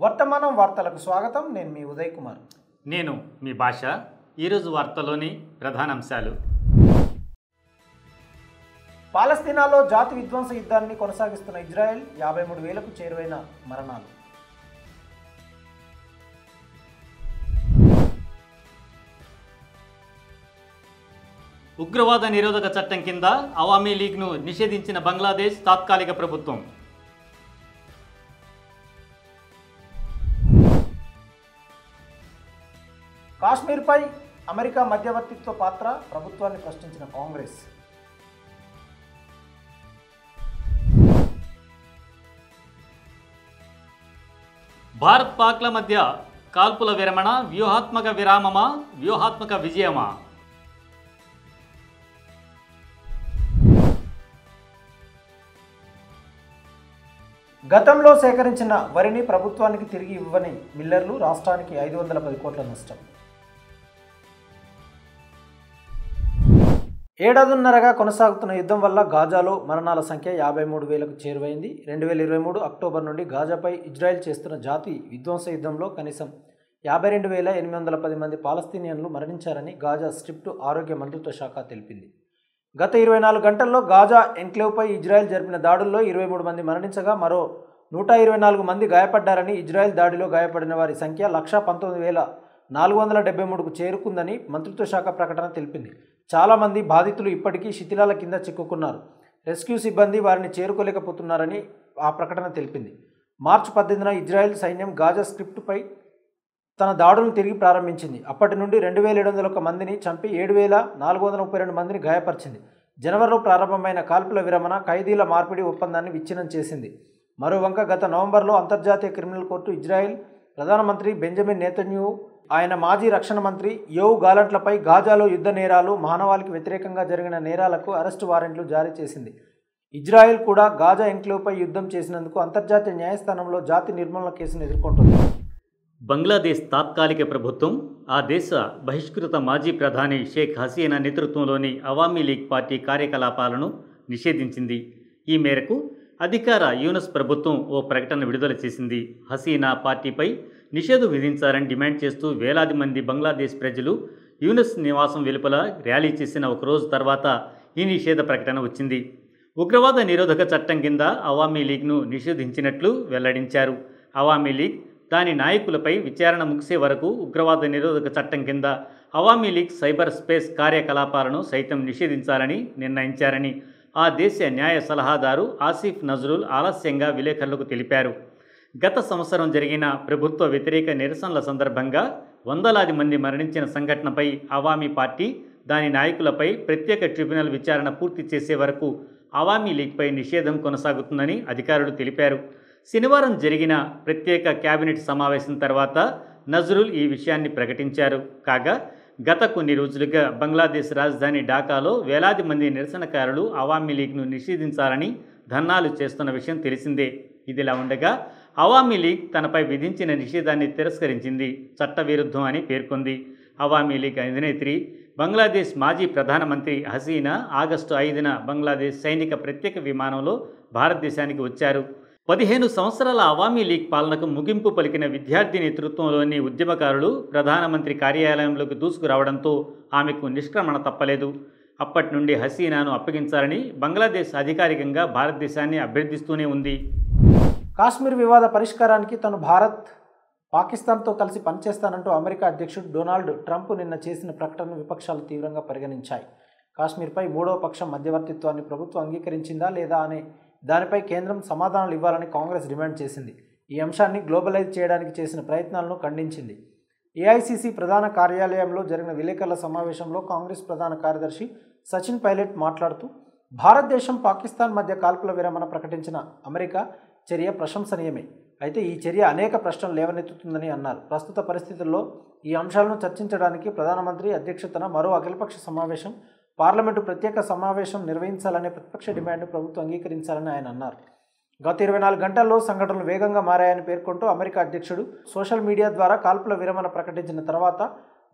వర్తమానం వార్తలకు స్వాగతం. నేను మీ ఉదయ్ కుమార్. నేను మీ భాష. ఈరోజు వార్తలోని ప్రధానాంశాలు. పాలస్తీనాలో జాతి విధ్వంస యుద్ధాన్ని కొనసాగిస్తున్న ఇజ్రాయెల్ 53,000కు చేరువైన మరణాలు. ఉగ్రవాద నిరోధక చట్టం కింద అవామీ లీగ్ను నిషేధించిన బంగ్లాదేశ్ తాత్కాలిక ప్రభుత్వం. కాశ్మీర్పై అమెరికా మధ్యవర్తిత్వ పాత్ర, ప్రభుత్వాన్ని ప్రశ్నించిన కాంగ్రెస్. భారత్ పాక్ల మధ్య కాల్పుల విరమణ వ్యూహాత్మక విరామమా, వ్యూహాత్మక విజయమా? గతంలో సేకరించిన వరిని ప్రభుత్వానికి తిరిగి ఇవ్వని మిల్లర్లు, రాష్ట్రానికి 510 కోట్ల నష్టం. ఏడాదిన్నరగా కొనసాగుతున్న యుద్ధం వల్ల గాజాలో మరణాల సంఖ్య 53,000కు చేరువైంది. 2023 అక్టోబర్ నుండి గాజాపై ఇజ్రాయెల్ చేస్తున్న జాతి విధ్వంస యుద్ధంలో కనీసం 52,810 మంది పాలస్తీనియన్లు మరణించారని గాజా స్ట్రిప్ ఆరోగ్య మంత్రిత్వ శాఖ తెలిపింది. గత 24 గంటల్లో గాజా ఎన్క్లేవ్పై ఇజ్రాయెల్ జరిపిన దాడుల్లో 23 మంది మరణించగా మరో 124 మంది గాయపడ్డారని, ఇజ్రాయెల్ దాడిలో గాయపడిన వారి సంఖ్య 119,473కు చేరుకుందని మంత్రిత్వ శాఖ ప్రకటన తెలిపింది. చాలామంది బాధితులు ఇప్పటికీ శిథిలాల కింద చిక్కుకున్నారు. రెస్క్యూ సిబ్బంది వారిని చేరుకోలేకపోతున్నారని ఆ ప్రకటన తెలిపింది. మార్చి 18న ఇజ్రాయెల్ సైన్యం గాజా స్ట్రిప్పై తన దాడులను తిరిగి ప్రారంభించింది. అప్పటి నుండి 2,701 మందిని చంపి 7,432 మందిని గాయపరిచింది. జనవరిలో ప్రారంభమైన కాల్పుల విరమణ, ఖైదీల మార్పిడి ఒప్పందాన్ని విచ్ఛిన్నం చేసింది. మరోవంక గత నవంబర్లో అంతర్జాతీయ క్రిమినల్ కోర్టు ఇజ్రాయెల్ ప్రధానమంత్రి బెంజమిన్ నెతన్యాహు, ఆయన మాజీ రక్షణ మంత్రి యోవ్ గాలంట్లపై గాజాలో యుద్ధ నేరాలు, మానవాళికి వ్యతిరేకంగా జరిగిన నేరాలకు అరెస్టు వారెంట్లు జారీ చేసింది. ఇజ్రాయెల్ కూడా గాజా ఎన్క్లేవ్పై యుద్ధం చేసినందుకు అంతర్జాతీయ న్యాయస్థానంలో జాతి నిర్మూలన కేసును ఎదుర్కొంటుంది. బంగ్లాదేశ్ తాత్కాలిక ప్రభుత్వం ఆ దేశ బహిష్కృత మాజీ ప్రధాని షేక్ హసీనా నేతృత్వంలోని అవామీ లీగ్ పార్టీ కార్యకలాపాలను నిషేధించింది. ఈ మేరకు అధికార యూనస్ ప్రభుత్వం ఓ ప్రకటన విడుదల చేసింది. హసీనా పార్టీపై నిషేధం విధించాలని డిమాండ్ చేస్తూ వేలాది మంది బంగ్లాదేశ్ ప్రజలు యూనస్ నివాసం వెలుపల ర్యాలీ చేసిన ఒకరోజు తర్వాత ఈ నిషేధ ప్రకటన వచ్చింది. ఉగ్రవాద నిరోధక చట్టం కింద అవామీ లీగ్ను నిషేధించినట్లు వెల్లడించారు. అవామీ లీగ్ దాని నాయకులపై విచారణ ముగిసే వరకు ఉగ్రవాద నిరోధక చట్టం కింద అవామీ లీగ్ సైబర్ స్పేస్ కార్యకలాపాలను సైతం నిషేధించాలని నిర్ణయించారని ఆ దేశ న్యాయ సలహాదారు ఆసిఫ్ నజ్రుల్ ఆలస్యంగా విలేకరులకు తెలిపారు. గత సంవత్సరం జరిగిన ప్రభుత్వ వ్యతిరేక నిరసనల సందర్భంగా వందలాది మంది మరణించిన సంఘటనపై అవామీ పార్టీ, దాని నాయకులపై ప్రత్యేక ట్రిబ్యునల్ విచారణ పూర్తి చేసే వరకు అవామీ లీగ్పై నిషేధం కొనసాగుతుందని అధికారులు తెలిపారు. శనివారం జరిగిన ప్రత్యేక కేబినెట్ సమావేశం తర్వాత నజ్రుల్ ఈ విషయాన్ని ప్రకటించారు. కాగా గత కొన్ని రోజులుగా బంగ్లాదేశ్ రాజధాని ఢాకాలో వేలాది మంది నిరసనకారులు అవామీ లీగ్ను నిషేధించాలని ధర్నాలు చేస్తున్న విషయం తెలిసిందే. ఇదిలా ఉండగా అవామీ లీగ్ తనపై విధించిన నిషేధాన్ని తిరస్కరించింది, చట్టవిరుద్ధం అని పేర్కొంది. అవామీ లీగ్ అధినేత్రి, బంగ్లాదేశ్ మాజీ ప్రధానమంత్రి హసీనా ఆగస్టు 5న బంగ్లాదేశ్ సైనిక ప్రత్యేక విమానంలో భారతదేశానికి వచ్చారు. 15 సంవత్సరాల అవామీ లీగ్ పాలనకు ముగింపు పలికిన విద్యార్థి నేతృత్వంలోని ఉద్యమకారులు ప్రధానమంత్రి కార్యాలయంలోకి దూసుకురావడంతో ఆమెకు నిష్క్రమణ తప్పలేదు. అప్పటి నుండి హసీనాను అప్పగించాలని బంగ్లాదేశ్ అధికారికంగా భారతదేశాన్ని అభ్యర్థిస్తూనే ఉంది. కాశ్మీర్ వివాద పరిష్కారానికి తాను భారత్, పాకిస్తాన్తో కలిసి పనిచేస్తానంటూ అమెరికా అధ్యక్షుడు డొనాల్డ్ ట్రంప్ నిన్న చేసిన ప్రకటనను విపక్షాలు తీవ్రంగా పరిగణించాయి. కాశ్మీర్పై మూడవ పక్షం మధ్యవర్తిత్వాన్ని ప్రభుత్వం అంగీకరించిందా లేదా అనే దానిపై కేంద్రం సమాధానాలు ఇవ్వాలని కాంగ్రెస్ డిమాండ్ చేసింది. ఈ అంశాన్ని గ్లోబలైజ్ చేయడానికి చేసిన ప్రయత్నాలను ఖండించింది. ఏఐసిసి ప్రధాన కార్యాలయంలో జరిగిన విలేకరుల సమావేశంలో కాంగ్రెస్ ప్రధాన కార్యదర్శి సచిన్ పైలట్ మాట్లాడుతూ, భారతదేశం, పాకిస్తాన్ మధ్య కాల్పుల విరమణ ప్రకటించిన అమెరికా చర్య ప్రశంసనీయమే. అయితే ఈ చర్య అనేక ప్రశ్నలు లేవనెత్తుతుందని అన్నారు. ప్రస్తుత పరిస్థితుల్లో ఈ అంశాలను చర్చించడానికి ప్రధానమంత్రి అధ్యక్షతన మరో అఖిలపక్ష సమావేశం, పార్లమెంటు ప్రత్యేక సమావేశం నిర్వహించాలనే ప్రతిపక్ష డిమాండ్ను ప్రభుత్వం అంగీకరించాలని ఆయన అన్నారు. గత 24 గంటల్లో సంఘటనలు వేగంగా మారాయని పేర్కొంటూ అమెరికా అధ్యక్షుడు సోషల్ మీడియా ద్వారా కాల్పుల విరమణ ప్రకటించిన తర్వాత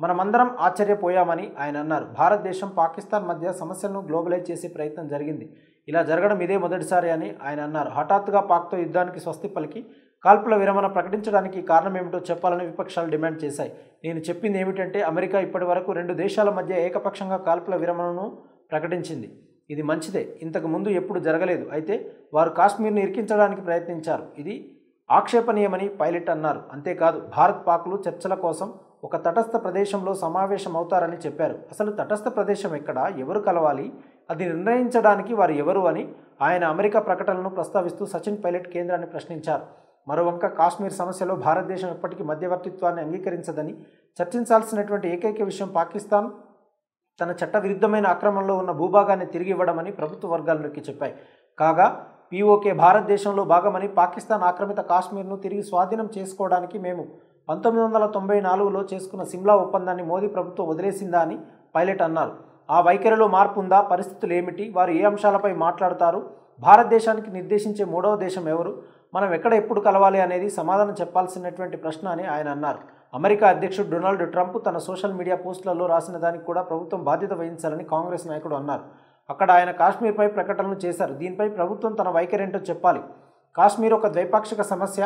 మనమందరం ఆశ్చర్యపోయామని ఆయన అన్నారు. భారతదేశం, పాకిస్తాన్ మధ్య సమస్యలను గ్లోబలైజ్ చేసే ప్రయత్నం జరిగింది. ఇలా జరగడం ఇదే మొదటిసారి అని ఆయన అన్నారు. హఠాత్తుగా పాక్తో యుద్ధానికి స్వస్తి పలికి కాల్పుల విరమణ ప్రకటించడానికి కారణమేమిటో చెప్పాలని విపక్షాలు డిమాండ్ చేశాయి. నేను చెప్పింది ఏమిటంటే అమెరికా ఇప్పటి వరకు 2 దేశాల మధ్య ఏకపక్షంగా కాల్పుల విరమణను ప్రకటించింది. ఇది మంచిదే, ఇంతకు ముందు ఎప్పుడు జరగలేదు. అయితే వారు కాశ్మీర్ను ఇరికించడానికి ప్రయత్నించారు. ఇది ఆక్షేపణీయమని పైలట్ అన్నారు. అంతేకాదు భారత్ పాక్లు చర్చల కోసం ఒక తటస్థ ప్రదేశంలో సమావేశం అవుతారని చెప్పారు. అసలు తటస్థ ప్రదేశం ఎక్కడ, ఎవరు కలవాలి, అది నిర్ణయించడానికి వారు ఎవరు అని ఆయన అమెరికా ప్రకటనలను ప్రస్తావిస్తూ సచిన్ పైలట్ కేంద్రాన్ని ప్రశ్నించారు. మరోవంక కాశ్మీర్ సమస్యలో భారతదేశం ఎప్పటికీ మధ్యవర్తిత్వాన్ని అంగీకరించదని, చర్చించాల్సినటువంటి ఏకైక విషయం పాకిస్తాన్ తన చట్టవిరుద్ధమైన ఆక్రమణలో ఉన్న భూభాగాన్ని తిరిగి ఇవ్వడమని ప్రభుత్వ వర్గాలు నొక్కి చెప్పాయి. కాగా పీఓకే భారతదేశంలో భాగమని, పాకిస్తాన్ ఆక్రమిత కాశ్మీర్ను తిరిగి స్వాధీనం చేసుకోవడానికి మేము 1994లో చేసుకున్న సిమ్లా ఒప్పందాన్ని మోదీ ప్రభుత్వం వదిలేసిందా అని పైలట్ అన్నారు. ఆ వైఖరిలో మార్పు ఉందా, పరిస్థితులు ఏమిటి, వారు ఏ అంశాలపై మాట్లాడతారు, భారతదేశానికి నిర్దేశించే 3వ దేశం ఎవరు, మనం ఎక్కడ ఎప్పుడు కలవాలి అనేది సమాధానం చెప్పాల్సినటువంటి ప్రశ్న అని ఆయన అన్నారు. అమెరికా అధ్యక్షుడు డొనాల్డ్ ట్రంప్ తన సోషల్ మీడియా పోస్టులలో రాసిన దానికి కూడా ప్రభుత్వం బాధ్యత వహించాలని కాంగ్రెస్ నాయకుడు అన్నారు. అక్కడ ఆయన కాశ్మీర్పై ప్రకటనలు చేశారు. దీనిపై ప్రభుత్వం తన వైఖరేంటో చెప్పాలి. కాశ్మీర్ ఒక ద్వైపాక్షిక సమస్య,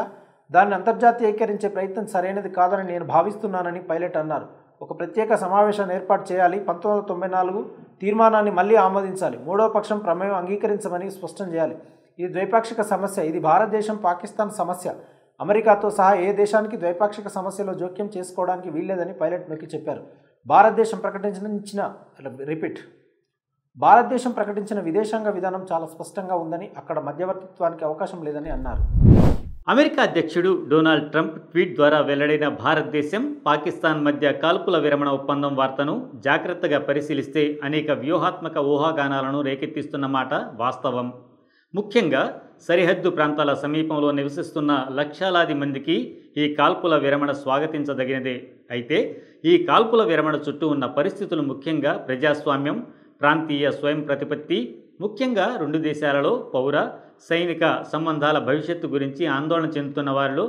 దాన్ని అంతర్జాతీయీకరించే ప్రయత్నం సరైనది కాదని నేను భావిస్తున్నానని పైలట్ అన్నారు. ఒక ప్రత్యేక సమావేశాన్ని ఏర్పాటు చేయాలి, 1994 తీర్మానాన్ని మళ్లీ ఆమోదించాలి, 3వ పక్షం ప్రమేయం అంగీకరించమని స్పష్టం చేయాలి. ఇది ద్వైపాక్షిక సమస్య, ఇది భారతదేశం పాకిస్తాన్ సమస్య. అమెరికాతో సహా ఏ దేశానికి ద్వైపాక్షిక సమస్యలో జోక్యం చేసుకోవడానికి వీల్లేదని పైలట్ నొక్కి చెప్పారు. భారతదేశం ప్రకటించిన విదేశాంగ విధానం చాలా స్పష్టంగా ఉందని, అక్కడ మధ్యవర్తిత్వానికి అవకాశం లేదని అన్నారు. అమెరికా అధ్యక్షుడు డొనాల్డ్ ట్రంప్ ట్వీట్ ద్వారా వెల్లడైన భారతదేశం పాకిస్తాన్ మధ్య కాల్పుల విరమణ ఒప్పందం వార్తను జాగ్రత్తగా పరిశీలిస్తే అనేక వ్యూహాత్మక ఊహాగానాలను రేకెత్తిస్తున్న మాట వాస్తవం. ముఖ్యంగా సరిహద్దు ప్రాంతాల సమీపంలో నివసిస్తున్న లక్షలాది మందికి ఈ కాల్పుల విరమణ స్వాగతించదగినదే. అయితే ఈ కాల్పుల విరమణ చుట్టూ ఉన్న పరిస్థితులు, ముఖ్యంగా ప్రజాస్వామ్యం, ప్రాంతీయ స్వయం ప్రతిపత్తి, ముఖ్యంగా 2 దేశాలలో పౌర సైనిక సంబంధాల భవిష్యత్తు గురించి ఆందోళన చెందుతున్న వారిలో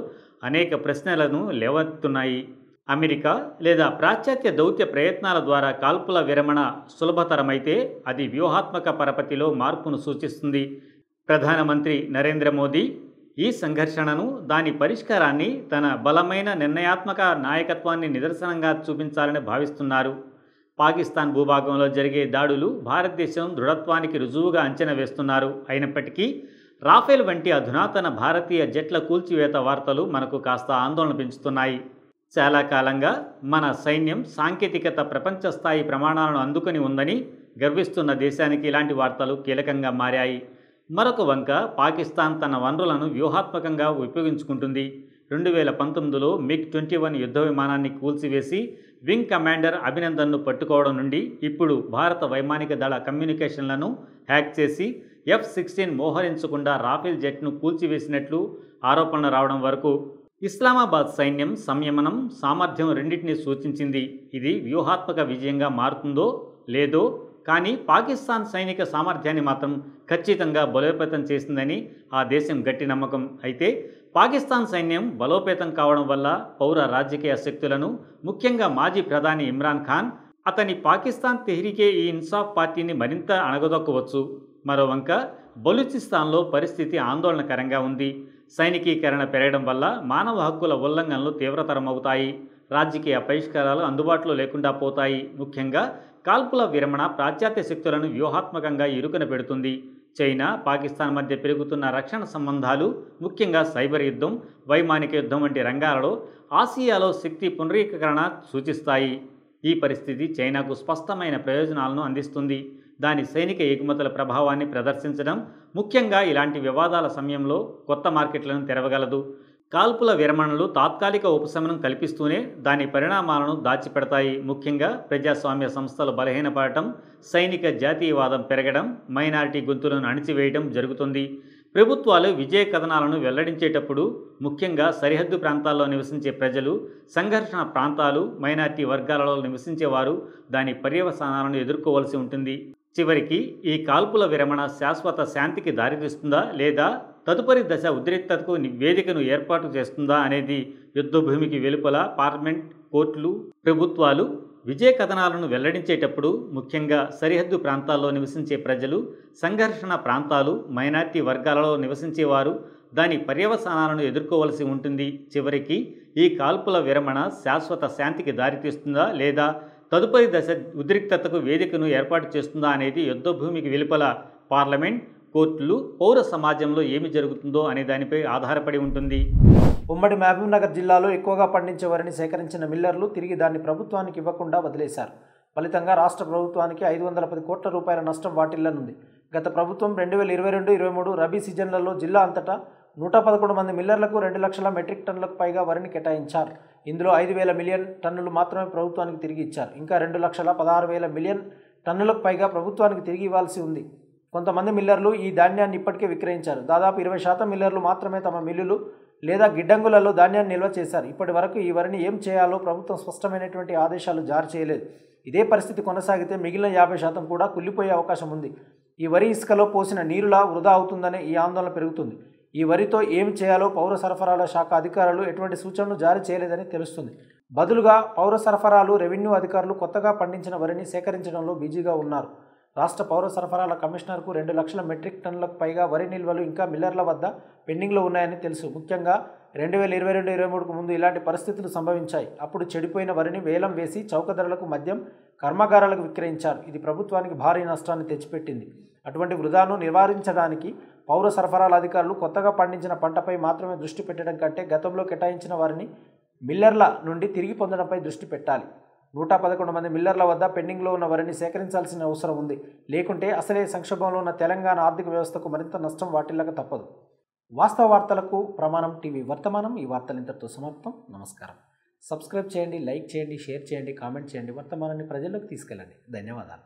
అనేక ప్రశ్నలను లేవనెత్తుతున్నాయి. అమెరికా లేదా పాశ్చాత్య దౌత్య ప్రయత్నాల ద్వారా కాల్పుల విరమణ సులభతరమైతే అది వ్యూహాత్మక పరపతిలో మార్పును సూచిస్తుంది. ప్రధానమంత్రి నరేంద్ర మోదీ ఈ సంఘర్షణను, దాని పరిష్కారాన్ని తన బలమైన నిర్ణయాత్మక నాయకత్వాన్ని నిదర్శనంగా చూపించాలని భావిస్తున్నారు. పాకిస్తాన్ భూభాగంలో జరిగే దాడులు భారతదేశం దృఢత్వానికి రుజువుగా అంచనా వేస్తున్నారు. అయినప్పటికీ రాఫెల్ వంటి అధునాతన భారతీయ జెట్ల కూల్చివేత వార్తలు మనకు కాస్త ఆందోళన పెంచుతున్నాయి. చాలా కాలంగా మన సైన్యం సాంకేతికత ప్రపంచ స్థాయి ప్రమాణాలను అందుకొని ఉందని గర్విస్తున్న దేశానికి ఇలాంటి వార్తలు కీలకంగా మారాయి. మరొక వంక పాకిస్తాన్ తన వనరులను వ్యూహాత్మకంగా ఉపయోగించుకుంటుంది. 2019లో MiG-21 యుద్ధ విమానాన్ని కూల్చివేసి వింగ్ కమాండర్ అభినందన్ను పట్టుకోవడం నుండి, ఇప్పుడు భారత వైమానిక దళ కమ్యూనికేషన్లను హ్యాక్ చేసి F-16 మోహరించకుండా రాఫెల్ జెట్ను కూల్చివేసినట్లు ఆరోపణలు రావడం వరకు ఇస్లామాబాద్ సైన్యం సంయమనం, సామర్థ్యం రెండింటినీ సూచించింది. ఇది వ్యూహాత్మక విజయంగా మారుతుందో లేదో కానీ పాకిస్తాన్ సైనిక సామర్థ్యాన్ని మాత్రం ఖచ్చితంగా బలోపేతం చేసిందని ఆ దేశం గట్టి నమ్మకం. అయితే పాకిస్తాన్ సైన్యం బలోపేతం కావడం వల్ల పౌర రాజకీయ శక్తులను, ముఖ్యంగా మాజీ ప్రధాని ఇమ్రాన్ ఖాన్, అతని పాకిస్తాన్ తెహ్రీకే ఈ ఇన్సాఫ్ పార్టీని మరింత అణగదొక్కవచ్చు. మరోవంక బలూచిస్తాన్లో పరిస్థితి ఆందోళనకరంగా ఉంది. సైనికీకరణ పెరగడం వల్ల మానవ హక్కుల ఉల్లంఘనలు తీవ్రతరమవుతాయి, రాజకీయ పరిష్కారాలు అందుబాటులో లేకుండా పోతాయి. ముఖ్యంగా కాల్పుల విరమణ పాశ్చాత్య శక్తులను వ్యూహాత్మకంగా ఇరుకున పెడుతుంది. చైనా, పాకిస్తాన్ మధ్య పెరుగుతున్న రక్షణ సంబంధాలు, ముఖ్యంగా సైబర్ యుద్ధం, వైమానిక యుద్ధం వంటి రంగాలలో ఆసియాలో శక్తి పునరీకరణ సూచిస్తాయి. ఈ పరిస్థితి చైనాకు స్పష్టమైన ప్రయోజనాలను అందిస్తుంది. దాని సైనిక ఎగుమతుల ప్రభావాన్ని ప్రదర్శించడం, ముఖ్యంగా ఇలాంటి వివాదాల సమయంలో కొత్త మార్కెట్లను తెరవగలదు. కాల్పుల విరమణలు తాత్కాలిక ఉపశమనం కల్పిస్తూనే దాని పరిణామాలను దాచిపెడతాయి. ముఖ్యంగా ప్రజాస్వామ్య సంస్థలు బలహీనపడటం, సైనిక జాతీయవాదం పెరగడం, మైనారిటీ గొంతులను అణిచివేయడం జరుగుతుంది. ప్రభుత్వాలు విజయ కథనాలను వెల్లడించేటప్పుడు ముఖ్యంగా సరిహద్దు ప్రాంతాల్లో నివసించే ప్రజలు, సంఘర్షణ ప్రాంతాలు, మైనారిటీ వర్గాలలో నివసించేవారు దాని పర్యవసానాలను ఎదుర్కోవలసి ఉంటుంది. చివరికి ఈ కాల్పుల విరమణ శాశ్వత శాంతికి దారితీస్తుందా లేదా తదుపరి దశ ఉద్రిక్తతకు వేదికను ఏర్పాటు చేస్తుందా అనేది యుద్ధభూమికి వెలుపల పార్లమెంట్, కోర్టులు, ప్రభుత్వాలు, విజయ కథనాలను వెల్లడించేటప్పుడు ముఖ్యంగా సరిహద్దు ప్రాంతాల్లో నివసించే ప్రజలు, సంఘర్షణ ప్రాంతాలు, మైనారిటీ వర్గాలలో నివసించేవారు దాని పర్యవసానాలను ఎదుర్కోవలసి ఉంటుంది. చివరికి ఈ కాల్పుల విరమణ శాశ్వత శాంతికి దారితీస్తుందా లేదా తదుపరి దశ ఉద్రిక్తతకు వేదికను ఏర్పాటు చేస్తుందా అనేది యుద్ధభూమికి వెలుపల పార్లమెంట్, కోర్టులు, పౌర సమాజంలో ఏమి జరుగుతుందో అనే దానిపై ఆధారపడి ఉంటుంది. ఉమ్మడి మహబూబ్నగర్ జిల్లాలో ఎక్కువగా పండించే వరిని సేకరించిన మిల్లర్లు తిరిగి దాన్ని ప్రభుత్వానికి ఇవ్వకుండా వదిలేశారు. ఫలితంగా రాష్ట్ర ప్రభుత్వానికి 510 కోట్ల రూపాయల నష్టం వాటిల్లనుంది. గత ప్రభుత్వం 2022-23 రబీ సీజన్లలో జిల్లా అంతటా 111 మంది మిల్లర్లకు 2 లక్షల మెట్రిక్ టన్నులకు పైగా వరిని కేటాయించారు. ఇందులో 5,000 మిలియన్ టన్నులు మాత్రమే ప్రభుత్వానికి తిరిగి ఇచ్చారు. ఇంకా 2,16,000 మిలియన్ టన్నులకు పైగా ప్రభుత్వానికి తిరిగి ఇవ్వాల్సి ఉంది. కొంతమంది మిల్లర్లు ఈ ధాన్యాన్ని ఇప్పటికే విక్రయించారు. దాదాపు 20% మిల్లర్లు మాత్రమే తమ మిల్లులు లేదా గిడ్డంగులలో ధాన్యాన్ని నిల్వ చేశారు. ఇప్పటి వరకు ఈ వరిని ఏం చేయాలో ప్రభుత్వం స్పష్టమైనటువంటి ఆదేశాలు జారీ చేయలేదు. ఇదే పరిస్థితి కొనసాగితే మిగిలిన 50% కూడా కుళ్ళిపోయే అవకాశం ఉంది. ఈ వరి ఇసుకలో పోసిన నీరులా వృధా అవుతుందనే ఈ ఆందోళన పెరుగుతుంది. ఈ వరితో ఏం చేయాలో పౌర సరఫరాల శాఖ అధికారులు ఎటువంటి సూచనలు జారీ చేయలేదని తెలుస్తుంది. బదులుగా పౌర సరఫరాలు, రెవెన్యూ అధికారులు కొత్తగా పండించిన వరిని సేకరించడంలో బిజీగా ఉన్నారు. రాష్ట్ర పౌర సరఫరాల కమిషనర్కు 2 లక్షల మెట్రిక్ టన్నులకు పైగా వరి నిల్వలు ఇంకా మిల్లర్ల వద్ద పెండింగ్లో ఉన్నాయని తెలుసు. ముఖ్యంగా 2022-23కు ముందు ఇలాంటి పరిస్థితులు సంభవించాయి. అప్పుడు చెడిపోయిన వరిని వేలం వేసి చౌక ధరలకు మద్యం కర్మాగారాలకు విక్రయించారు. ఇది ప్రభుత్వానికి భారీ నష్టాన్ని తెచ్చిపెట్టింది. అటువంటి వృధాను నివారించడానికి పౌర సరఫరాల అధికారులు కొత్తగా పండించిన పంటపై మాత్రమే దృష్టి పెట్టడం కంటే గతంలో కేటాయించిన వారిని మిల్లర్ల నుండి తిరిగి పొందడంపై దృష్టి పెట్టాలి. 111 మంది మిల్లర్ల వద్ద పెండింగ్లో ఉన్న వరిని సేకరించాల్సిన అవసరం ఉంది. లేకుంటే అసలే సంక్షోభంలో ఉన్న తెలంగాణ ఆర్థిక వ్యవస్థకు మరింత నష్టం వాటిల్లక తప్పదు. వాస్తవ వార్తలకు ప్రమాణం టీవీ వర్తమానం. ఈ వార్తలు ఇంతటితో సమాప్తం. నమస్కారం. సబ్స్క్రైబ్ చేయండి, లైక్ చేయండి, షేర్ చేయండి, కామెంట్ చేయండి. వర్తమానాన్ని ప్రజల్లోకి తీసుకెళ్ళండి. ధన్యవాదాలు.